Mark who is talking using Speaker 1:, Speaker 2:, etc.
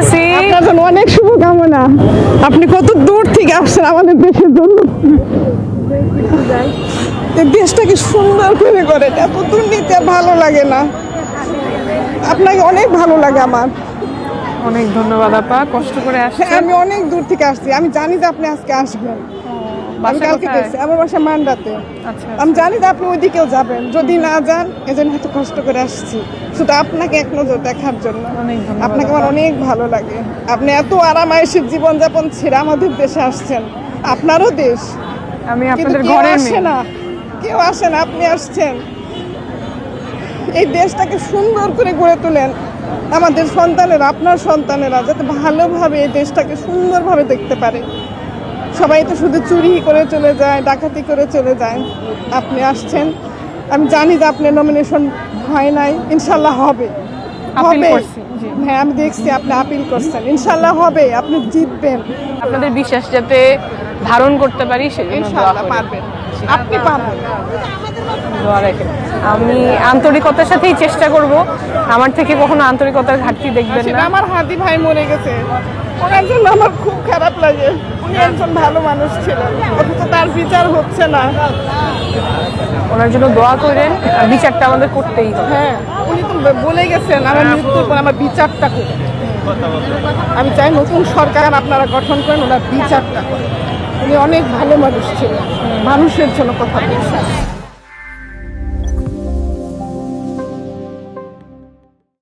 Speaker 1: আছি।
Speaker 2: আপনার জন্য অনেক শুভকামনা। আপনি কত দূর থেকে আসছেন আমাদের দেশের জন্য। এই দেশটাকে সুন্দর করে করেন, এত দুর্নীতি আর ভালো লাগে না। আপনাকে অনেক ভালো লাগে আমার।
Speaker 1: অনেক ধন্যবাদ আপা, কষ্ট করে
Speaker 2: হ্যাঁ,
Speaker 1: আসছেন।
Speaker 2: আমি অনেক দূর থেকে আসছি। আমি জানি যে আপনি আজকে আসবেন। আমি
Speaker 1: বাসা
Speaker 2: কালকে
Speaker 1: কোথায়?
Speaker 2: দেখছি, আমার বাসা মান্ডাতে।
Speaker 1: আচ্ছা,
Speaker 2: আমি জানি যে আপনি ওইদিকেও যাবেন। যদি না যান, এজন্য এত কষ্ট করে আসছি শুধু আপনাকে এক নজর দেখার জন্য।
Speaker 1: অনেক ধন্যবাদ
Speaker 2: আপনাকে আমার
Speaker 1: আপা।
Speaker 2: অনেক ভালো লাগে। আপনি এত আরামায়েশের জীবনযাপন ছেড়ে আমাদের দেশে আসছেন। আপনারও দেশ,
Speaker 1: আমি
Speaker 2: কিন্তু
Speaker 1: আপনাদের
Speaker 2: কেউ
Speaker 1: ঘরের
Speaker 2: আসে
Speaker 1: মেয়ে।
Speaker 2: না, কেউ আসে না, আপনি আসছেন। এই দেশটাকে সুন্দর করে গড়ে তোলেন। আমাদের সন্তানেরা, আপনার সন্তানেরা যাতে ভালোভাবে এই দেশটাকে সুন্দরভাবে দেখতে পারে। সবাই তো শুধু চুরি করে চলে যায়, ডাকাতি করে চলে যায়। আপনি আসছেন, আমি জানি যে আপনার নমিনেশন হয় নাই, ইনশাল্লাহ হবে।
Speaker 1: আপিল
Speaker 2: হবে।
Speaker 1: করছি, জি।
Speaker 2: হ্যাঁ, আমি দেখছি আপনি আপিল করছেন, ইনশাল্লাহ হবে, আপনি জিতবেন।
Speaker 1: আপনাদের বিশ্বাস যাতে ধারণ করতে পারি সেজন্য দোয়া
Speaker 2: ইনশাল্লাহ
Speaker 1: করি।
Speaker 2: পারবেন, আপনি পারবেন।
Speaker 1: দোয়া রাখেন। আমি আন্তরিকতার সাথেই চেষ্টা করব। আমার থেকে কখনো আন্তরিকতার ঘাটতি দেখবেন
Speaker 2: সেটা
Speaker 1: না।
Speaker 2: আমার হাদি ভাই মরে গেছে, ওনার জন্য আমার খুব খারাপ লাগে। উনি একজন ভালো মানুষ ছিলেন, অথচ তার বিচার হচ্ছে না।
Speaker 1: ওনার জন্য দোয়া করেন, আর বিচারটা আমাদের করতেই হবে।
Speaker 2: হ্যাঁ, উনি তো বলে গেছেন আমার মৃত্যুর পর আমার বিচারটা করুন। আমি চাই নতুন সরকার আপনারা গঠন করেন, ওনার বিচারটা করেন। উনি অনেক ভালো মানুষ ছিলেন, মানুষের জন্য কথা বলছেন।